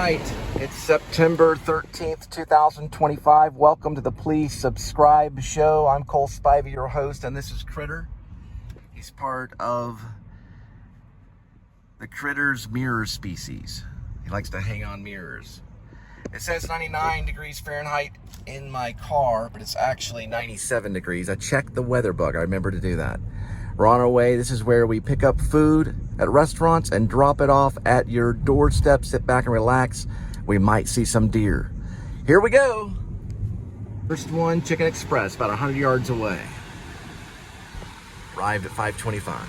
right, it's September 13th, 2025. Welcome to the Please Subscribe show. I'm Cole Spivey, your host, and this is Critter. He's part of the Critter's mirror species. He likes to hang on mirrors. It says 99 degrees Fahrenheit in my car, but it's actually 97 degrees. I checked the weather book. I remember to do that. We're on our way. This is where we pick up food at restaurants and drop it off at your doorstep. Sit back and relax. We might see some deer. Here we go. First one, Chicken Express, about 100 yards away. Arrived at 5:25.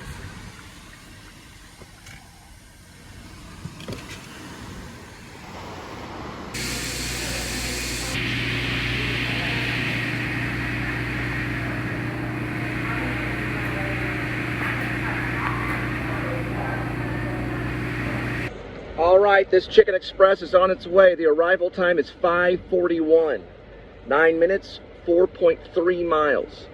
All right, this Chicken Express is on its way. The arrival time is 5:41. 9 minutes, 4.3 miles.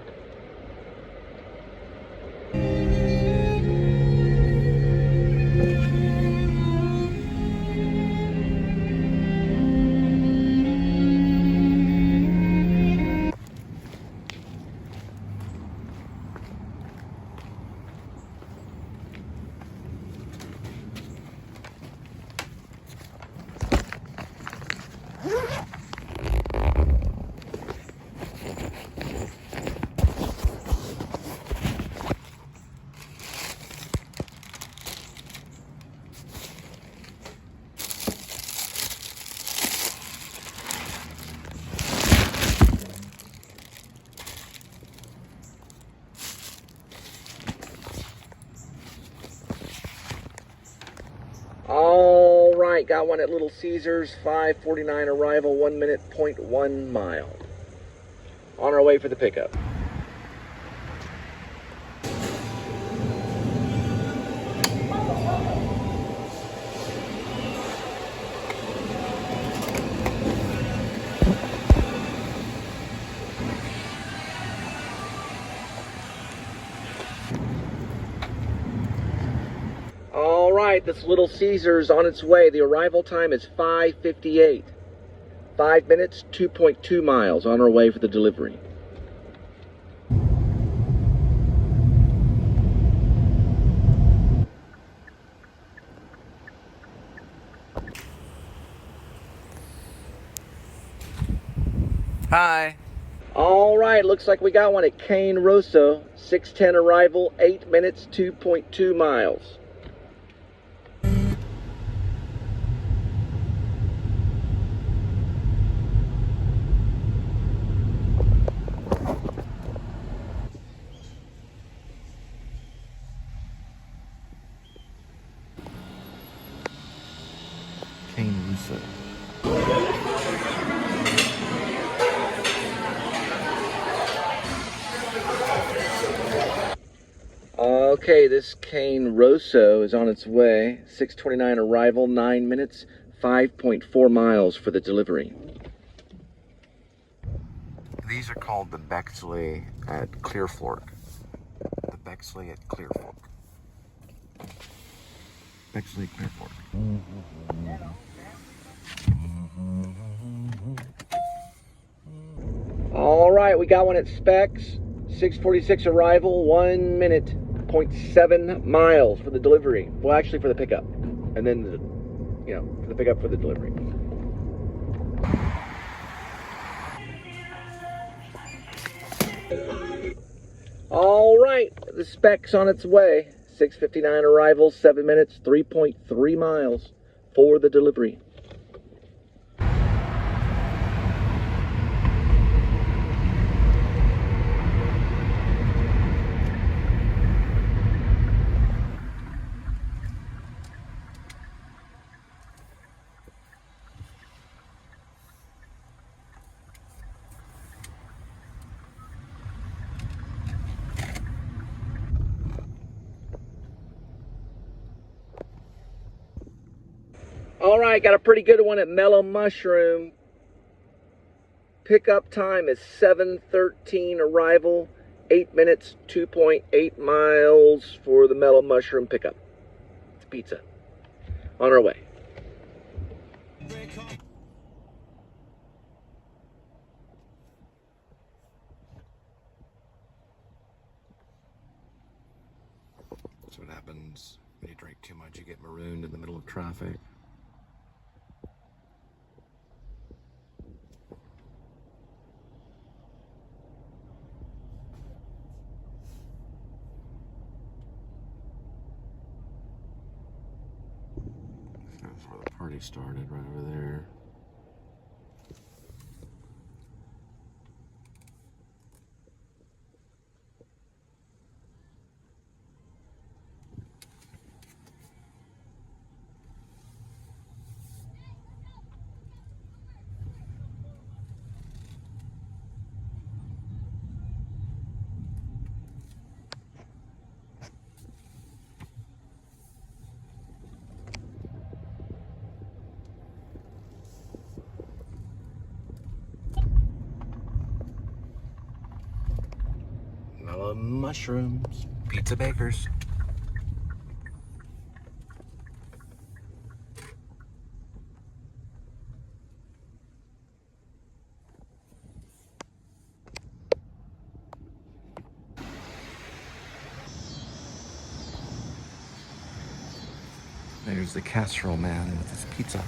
All right, got one at Little Caesars, 5:49 arrival, 1 minute, 0.1 mile. On our way for the pickup. All right, this Little Caesars on its way. The arrival time is 5:58. 5 minutes, 2.2 miles. On our way for the delivery. Hi. All right, looks like we got one at Cane Rosso. 6:10 arrival, 8 minutes, 2.2 miles. Cane Rosso. Okay, this Cane Rosso is on its way. 6:29 arrival, 9 minutes, 5.4 miles for the delivery. These are called the Bexley at Clear Fork. The Bexley at Clear Fork. Bexley, Clear Fork. All right, we got one at Specs. 6:46 arrival, 1 minute, 0.7 miles for the delivery. Well, actually for the pickup. And then, for the pickup for the delivery. All right, the Specs on its way. 6:59 arrival, 7 minutes, 3.3 miles for the delivery. All right, got a pretty good one at Mellow Mushroom. Pickup time is 7:13 arrival, 8 minutes, 2.8 miles for the Mellow Mushroom pickup. It's pizza. On our way. That's what happens when you drink too much. You get marooned in the middle of traffic. That's where the party started, right over there. Mellow mushrooms, pizza bakers. There's the casserole man with his pizza.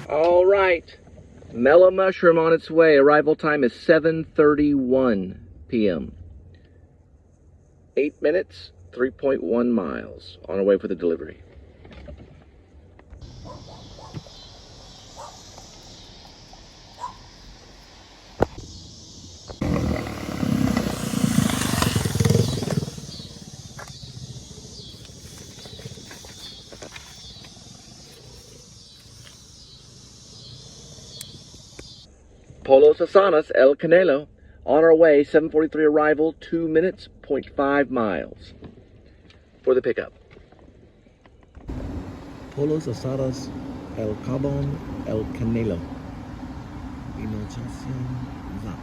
All right, mellow mushroom on its way. Arrival time is 7:31 p.m. 8 minutes, 3.1 miles. On our way for the delivery. Polos Asanas, El Canelo. On our way, 7:43 arrival, 2 minutes, 0.5 miles. For the pickup. Polos Asadas, El Cabon, El Canelo. Inochación, Zap.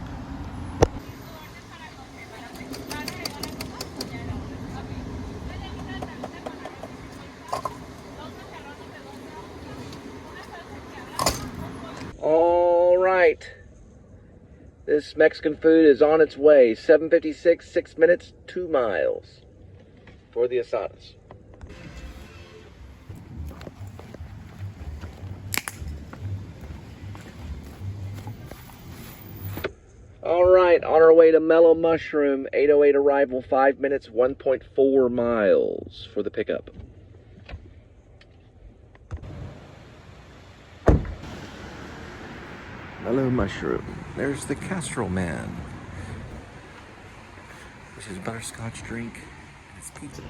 All right. This Mexican food is on its way. 7:56, 6 minutes, 2 miles. For the asadas. All right, on our way to Mellow Mushroom, 8:08 arrival, 5 minutes, 1.4 miles for the pickup. Mellow Mushroom. There's the casserole man, which is butterscotch drink and it's pizza.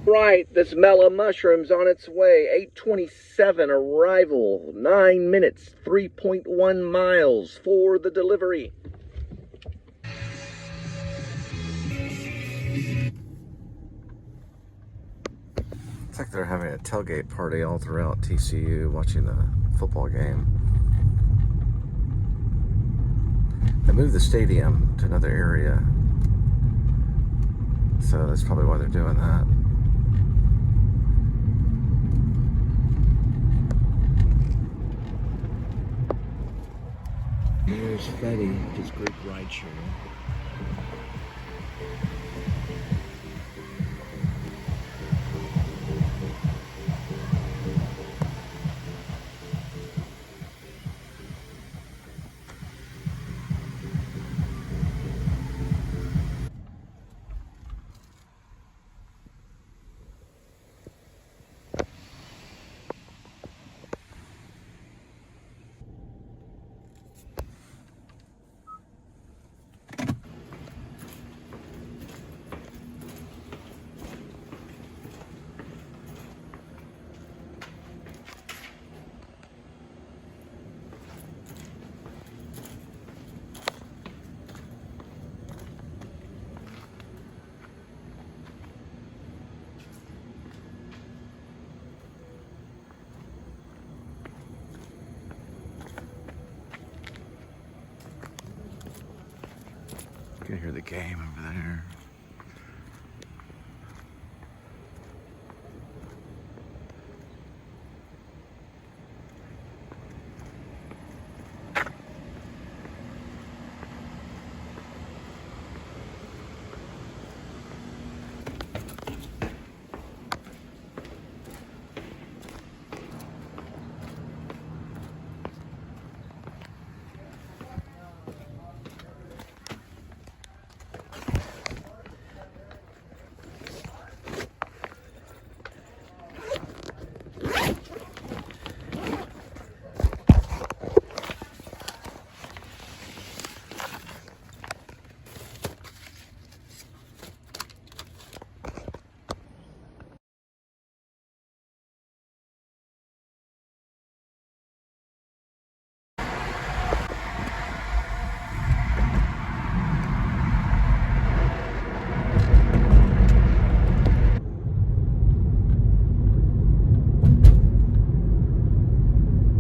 Right, this Mellow Mushroom's on its way. 8:27 arrival, 9 minutes, 3.1 miles for the delivery. It's like they're having a tailgate party all throughout TCU watching the football game. They moved the stadium to another area, so that's probably why they're doing that. Here's Fetty, his group rideshare. can hear the game over there.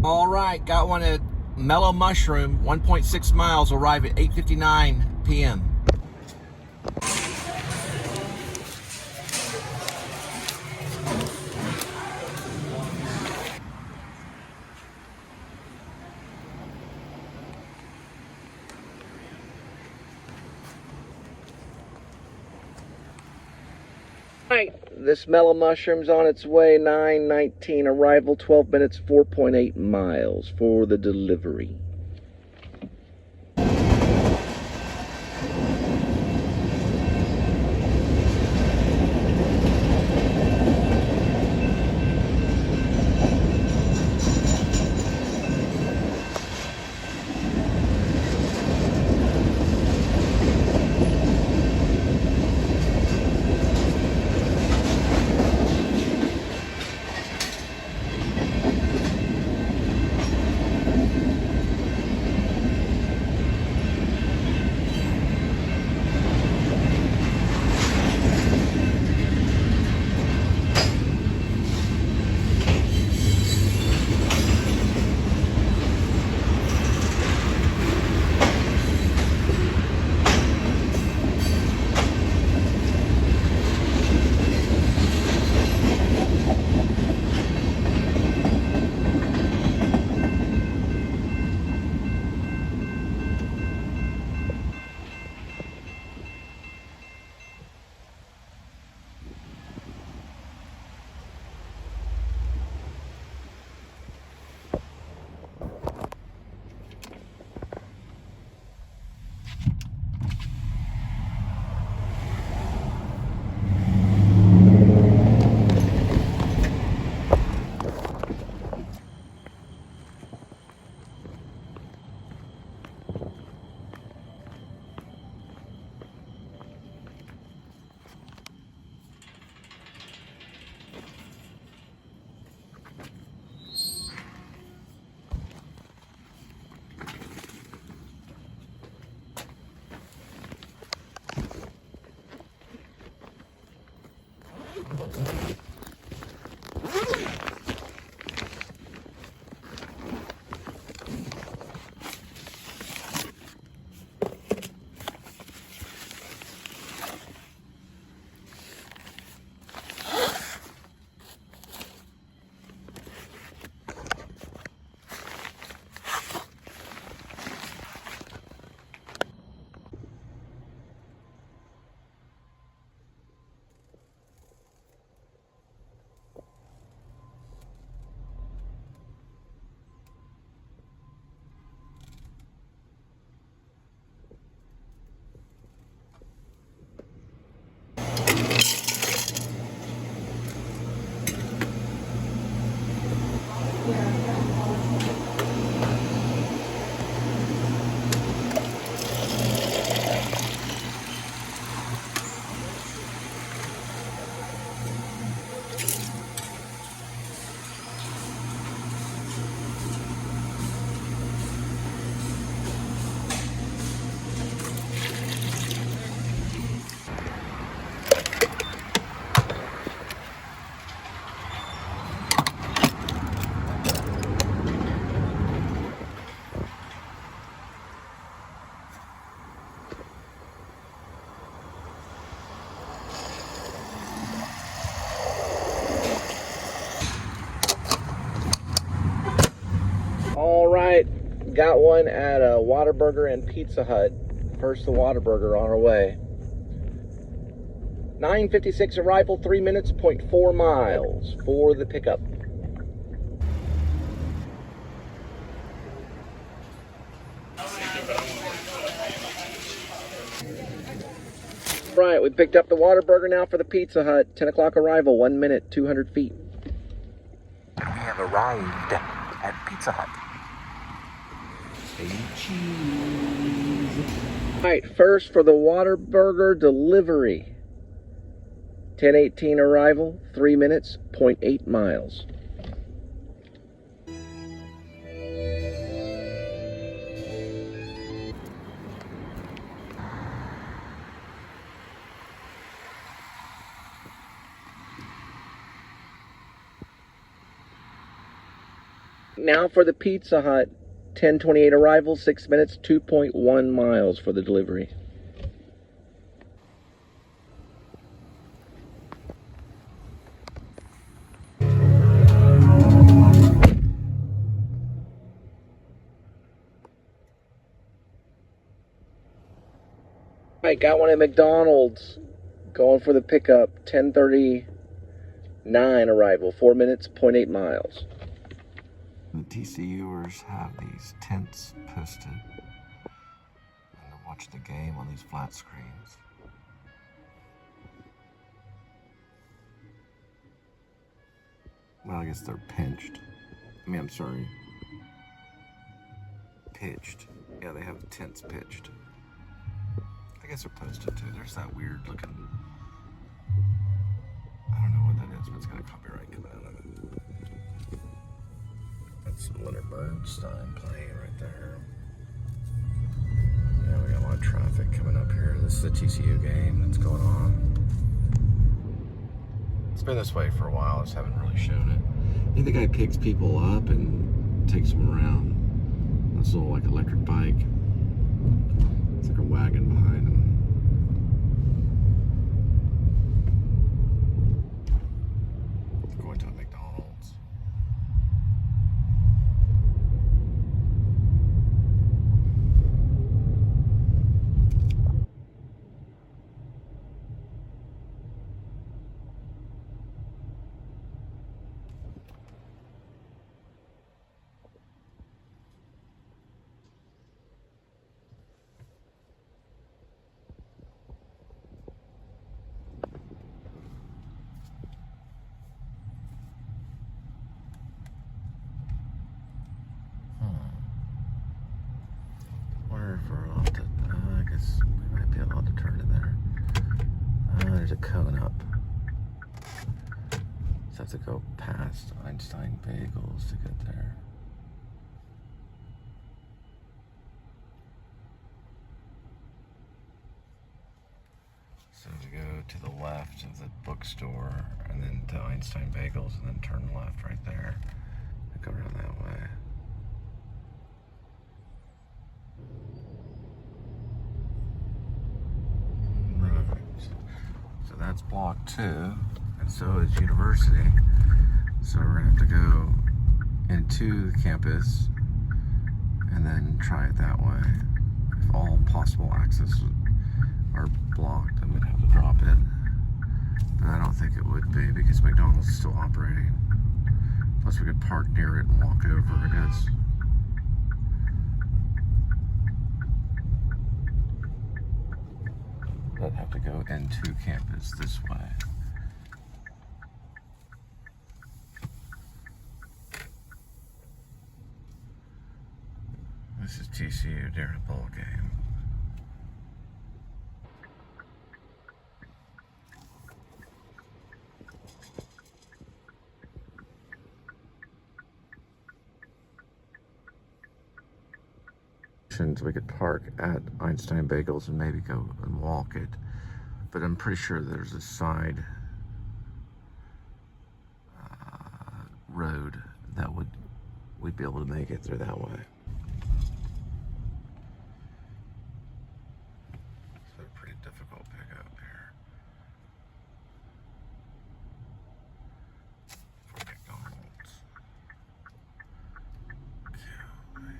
All right, got one at Mellow Mushroom, 1.6 miles, arrive at 8:59 p.m. Right, this Mellow Mushroom's on its way, 9:19, arrival 12 minutes, 4.8 miles for the delivery. got one at a Whataburger and Pizza Hut. First the Whataburger on our way. 9:56 arrival, 3 minutes, 0.4 miles for the pickup. Right, we picked up the Whataburger now for the Pizza Hut. 10 o'clock arrival, 1 minute, 200 feet. We have arrived at Pizza Hut. Alright, first for the Whataburger delivery. 10:18 arrival, 3 minutes, 0.8 miles. Now for the Pizza Hut. 10:28 arrival, 6 minutes, 2.1 miles for the delivery. I got one at McDonald's. Going for the pickup. 10:39 arrival, 4 minutes, 0.8 miles. The TCUers have these tents posted, and they watch the game on these flat screens. Well, I guess they're pinched. I'm sorry. Pitched. Yeah, they have tents pitched. I guess they're posted too. There's that weird looking, I don't know what that is, but it's got a copyright coming out of it. That's some Leonard Bernstein playing right there. Yeah, we got a lot of traffic coming up here. This is the TCU game that's going on. It's been this way for a while, I just haven't really shown it. I think the guy picks people up and takes them around. This little like electric bike. It's like a wagon behind him. Going to a McDonald's. Wonder if we're allowed to, I guess we might be allowed to turn in there. There's a cone up. Just have to go past Einstein Bagels to get there. So we go to the left of the bookstore and then to Einstein Bagels and then turn left right there. And go around that way. So that's block 2, and so is University. So we're gonna have to go into the campus and then try it that way. If all possible access are blocked, then we'd have to drop it. But I don't think it would be because McDonald's is still operating. Plus we could park near it and walk over, I guess. I'd have to go into campus this way. This is TCU during a bowl game. We could park at Einstein Bagels and maybe go and walk it, but I'm pretty sure there's a side road that we'd be able to make it through that way. It's a pretty difficult pickup here. For McDonald's. Okay.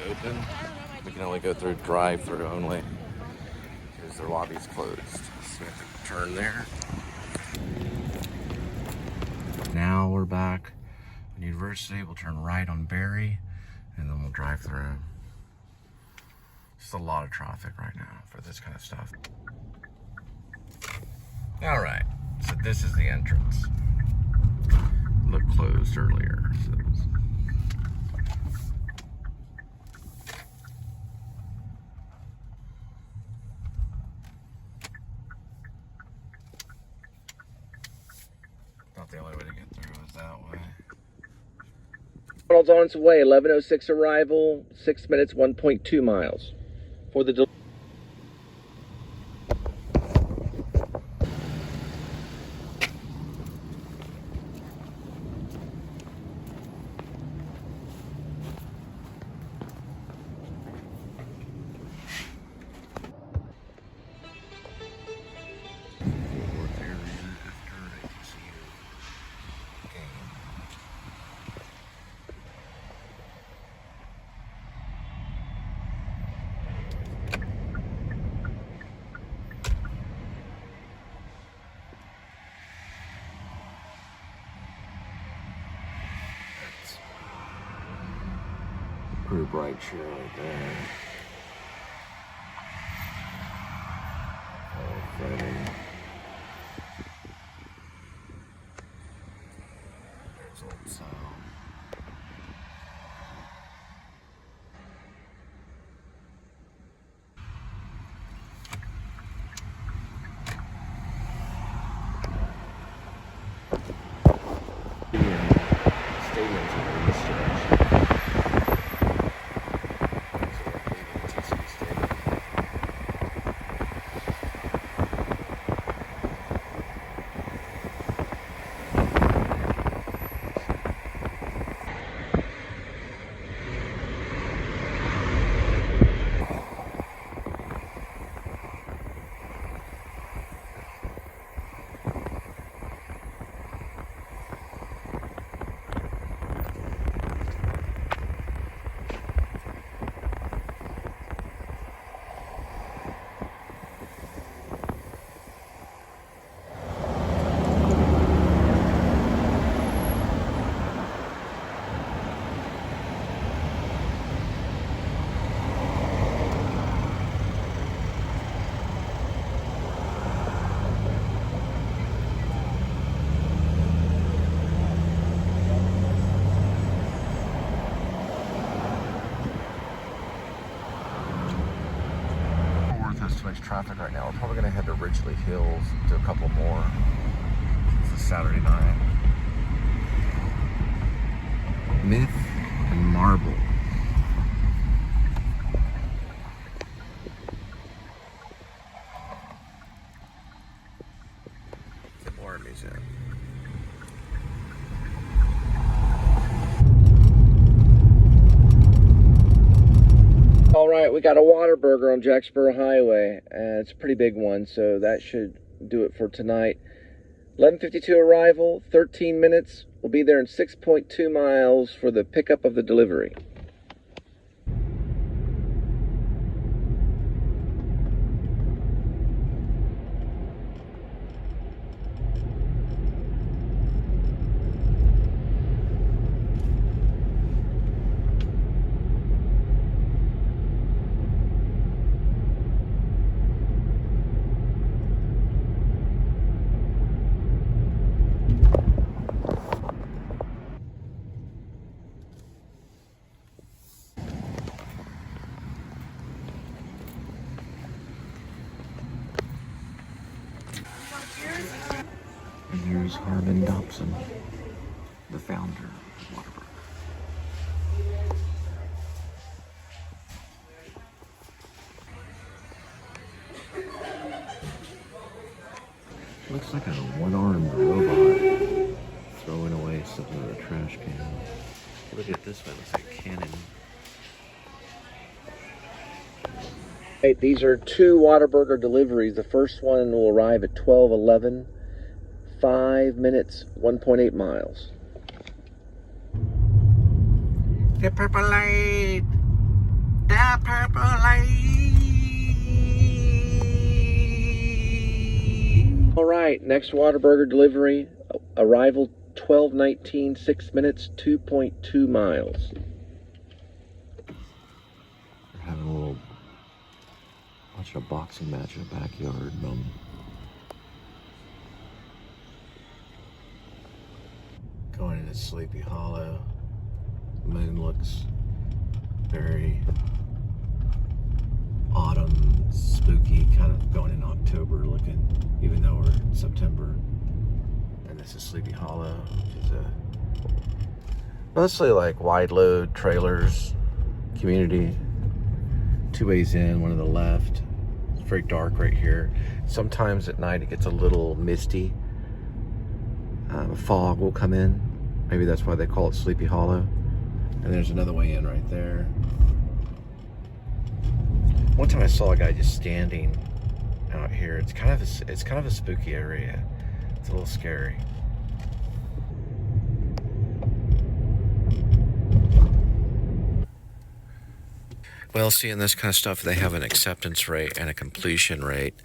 open. We can only go through drive-through only because their lobby's closed. So we have to turn there. Now we're back on University. We'll turn right on Berry, and then we'll drive through. Just a lot of traffic right now for this kind of stuff. All right, so this is the entrance. Looked closed earlier. So thought the only way to get through was that way. McDonald's on its way. 11:06 arrival. 6 minutes, 1.2 miles for the delivery. Pretty bright share right there. There's Old Sound. Stadium's in this direction. Traffic right now. We're probably gonna head to Ridgely Hills, do a couple more. It's a Saturday night. Myth and Marble. The War Museum. All right, we got a Whataburger on Jacksboro Highway, and it's a pretty big one, so that should do it for tonight. 11:52 arrival, 13 minutes. We'll be there in 6.2 miles for the pickup of the delivery. And here's Harmon Dobson, the founder of Whataburger. Looks like a one-armed robot throwing away something in a trash can. Look at this one, it's like a cannon. Hey, these are 2 Whataburger deliveries. The first one will arrive at 12:11. 5 minutes, 1.8 miles. The purple light. my purple lane. All right, next Whataburger delivery. Arrival 12:19, 6 minutes, 2.2 miles. We're having a little, watching a boxing match in the backyard. Going into Sleepy Hollow. The moon looks very autumn, spooky, kind of going in October looking, even though we're in September. And this is Sleepy Hollow, which is mostly like wide load trailers, community. 2 ways in, one on the left. It's very dark right here. Sometimes at night it gets a little misty. Fog will come in. Maybe that's why they call it Sleepy Hollow. And there's another way in right there. One time I saw a guy just standing out here. It's kind of a spooky area. It's a little scary. Well, seeing this kind of stuff, they have an acceptance rate and a completion rate.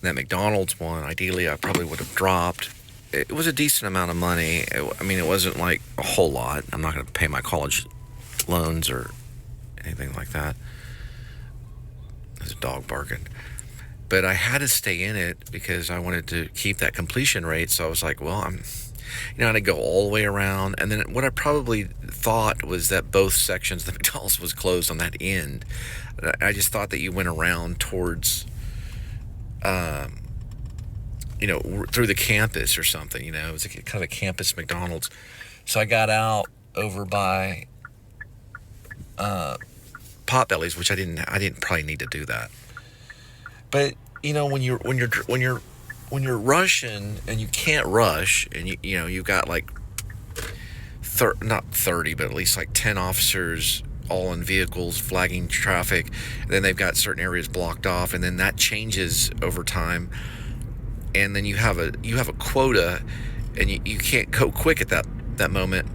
That McDonald's one, ideally, I probably would have dropped. It was a decent amount of money. I mean, it wasn't like a whole lot. I'm not going to pay my college loans or anything like that. There's a dog barking. But I had to stay in it because I wanted to keep that completion rate. So I was like, well, I had to go all the way around. And then what I probably thought was that both sections of the McDonald's was closed on that end. I just thought that you went around towards, through the campus or something. It was kind of a campus McDonald's. So I got out over by Potbelly's, which I didn't probably need to do that. But when you're rushing and you can't rush, and you've got like not 30, but at least like 10 officers all in vehicles flagging traffic, and then they've got certain areas blocked off, and then that changes over time, and then you have a quota, and you can't go quick at that moment.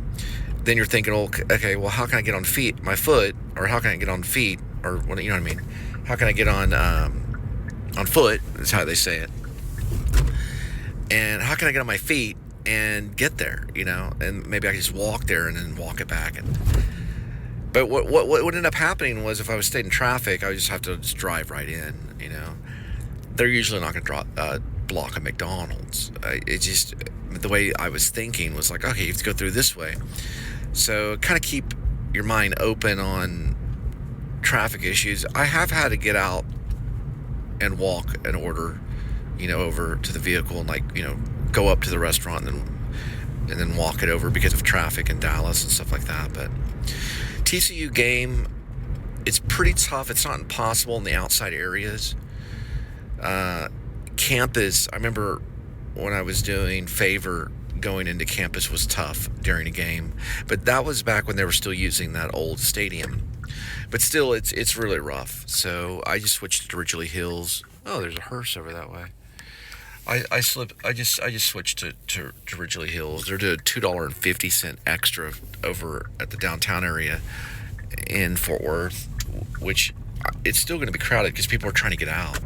Then you're thinking, okay, well, how can I get on my foot, or how can I get on feet, or what I mean? How can I get on foot? That's how they say it. And how can I get on my feet and get there? And maybe I can just walk there and then walk it back. But what would end up happening was, if I was staying in traffic, I would just have to drive right in. They're usually not going to block a McDonald's. The way I was thinking was like, okay, you have to go through this way. So kind of keep your mind open on traffic issues. I have had to get out and walk an order, over to the vehicle and go up to the restaurant and then walk it over because of traffic in Dallas and stuff like that. But TCU Game, it's pretty tough. It's not impossible in the outside areas. Campus, I remember when I was doing Favor, going into campus was tough during a game, but that was back when they were still using that old stadium. But still, it's really rough. So I just switched to Ridgely Hills. Oh, there's a hearse over that way. I just switched to Ridgely Hills. They're doing $2.50 extra over at the downtown area in Fort Worth, which it's still going to be crowded because people are trying to get out.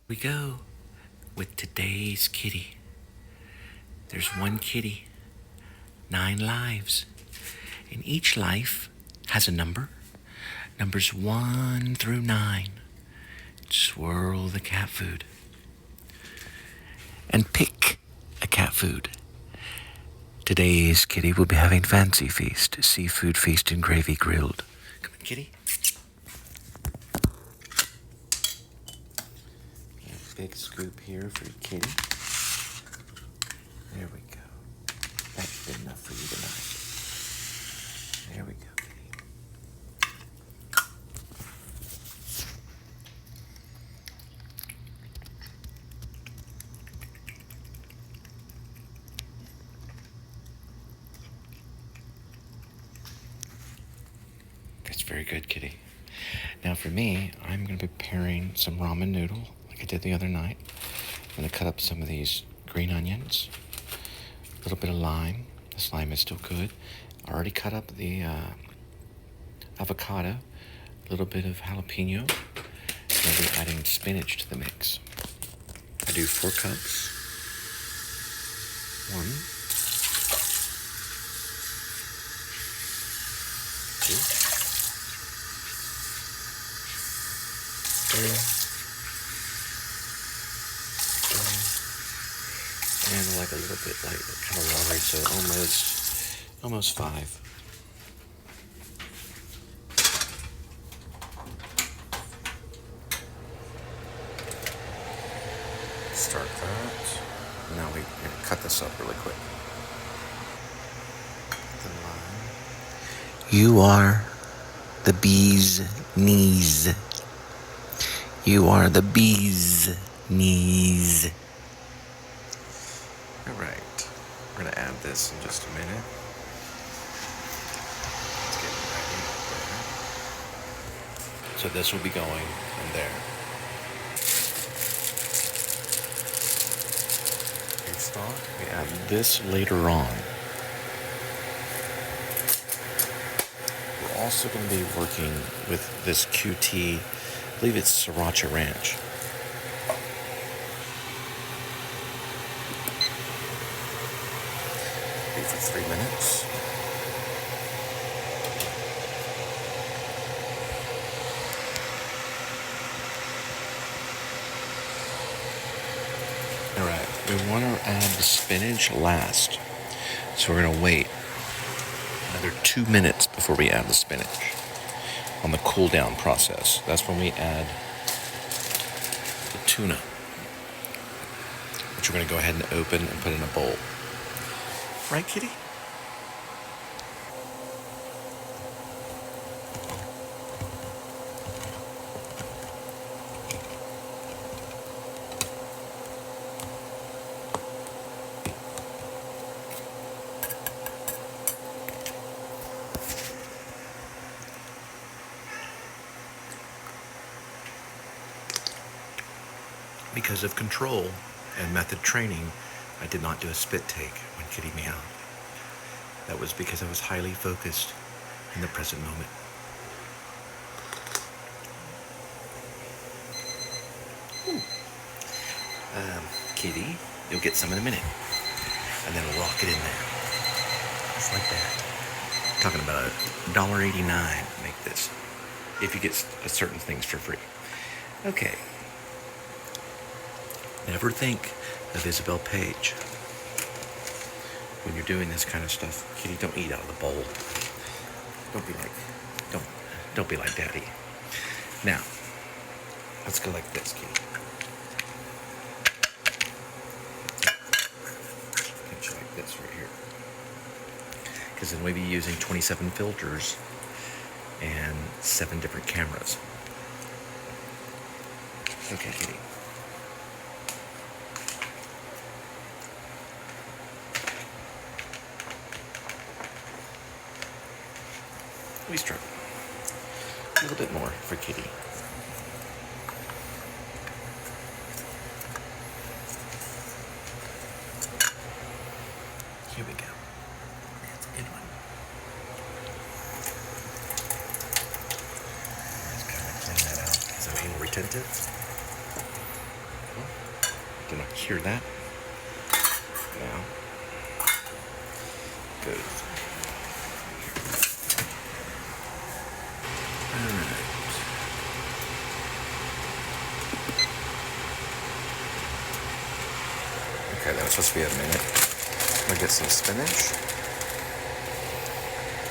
We go with today's kitty. There's one kitty, 9 lives, and each life has a number. Numbers 1 through 9. Swirl the cat food and pick a cat food. Today's kitty will be having fancy feast, seafood feast and gravy grilled. Come on, kitty. Big scoop here for your kitty. There we go. That's good enough for you tonight. There we go, kitty. That's very good, kitty. Now for me, I'm going to be preparing some ramen noodle, I did the other night. I'm going to cut up some of these green onions, a little bit of lime. This lime is still good. I already cut up the avocado, a little bit of jalapeno. I'll be adding spinach to the mix. I do 4 cups. 1, 2, 3, 4, and like a little bit like kind of watery, so almost 5. Start that. Now we're going to cut this up really quick. The lime. You are the bee's knees. You are the bee's knees. All right. We're going to add this in just a minute. Let's get it ready there. So this will be going in there. We add this later on. We're also going to be working with this QT, I believe it's Sriracha Ranch. Wait for 3 minutes. Alright, we want to add the spinach last. So we're going to wait another 2 minutes before we add the spinach on the cool down process. That's when we add the tuna, which we're going to go ahead and open and put in a bowl. Right, kitty? Because of control and method training, I did not do a spit take when Kitty meowed. That was because I was highly focused in the present moment. Kitty, you'll get some in a minute. And then we'll rock it in there. Just like that. Talking about $1.89 to make this. If you get certain things for free. Okay. Never think of Isabel Page when you're doing this kind of stuff. Kitty, don't eat out of the bowl. Don't be like Daddy. Now, let's go like this, Kitty. Get you like this right here. Because then we'll be using 27 filters and 7 different cameras. Okay, Kitty. We start a little bit more for Kitty. Here we go. That's a good one. Just kind of clean that out because I'm being retentive. Did not hear that. Now, good. Okay, that was supposed to be a minute. I'm gonna get some spinach.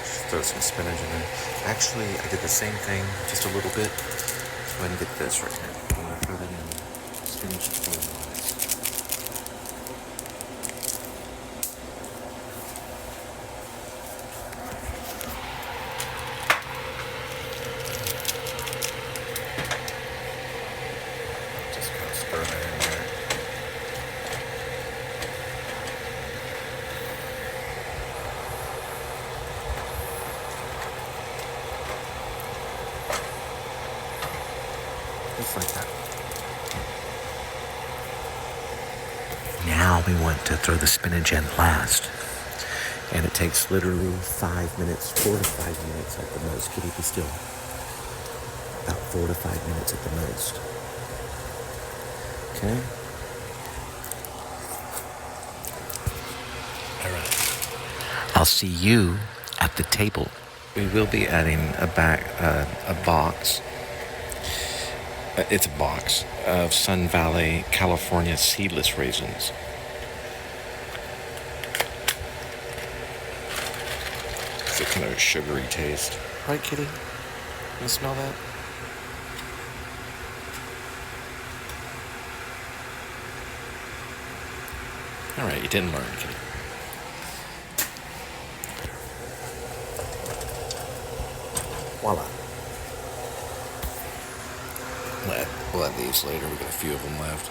Just throw some spinach in there. Actually, I did the same thing, just a little bit. Go ahead and get this right here. I'm gonna throw that in. Spinach is going on. Just kind of stir that in there. Just like that. Now we want to throw the spinach in last. And it takes literally 5 minutes, 4 to 5 minutes at the most. Kitty, be still. About 4 to 5 minutes at the most. Okay? All right. I'll see you at the table. We will be adding a box. It's a box of Sun Valley, California seedless raisins. It's a kind of a sugary taste. Right, Kitty? You smell that? All right, you didn't learn, Kitty. Voila. We'll add these later. We got a few of them left.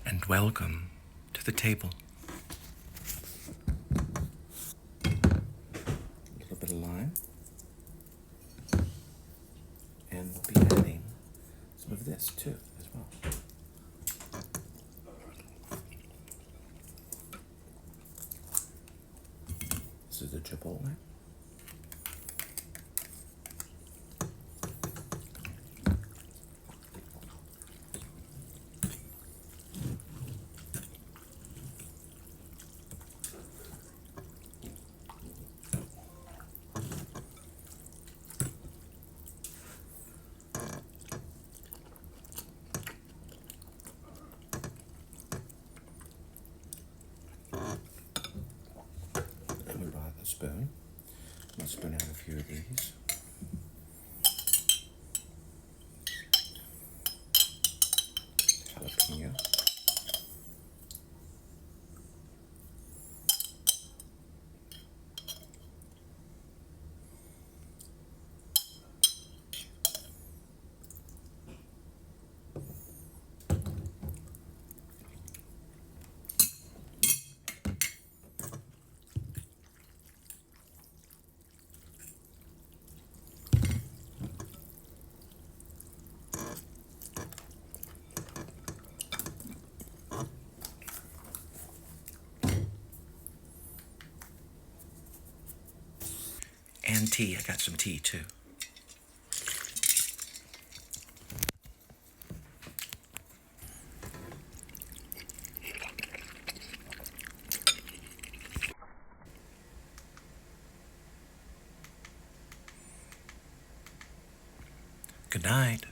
And welcome to the table. A little bit of lime. And we'll be adding some of this too, as well. This is the chipotle. Spoon. I'll spoon out a few of these. Jalapeno. And tea. I got some tea too. Good night.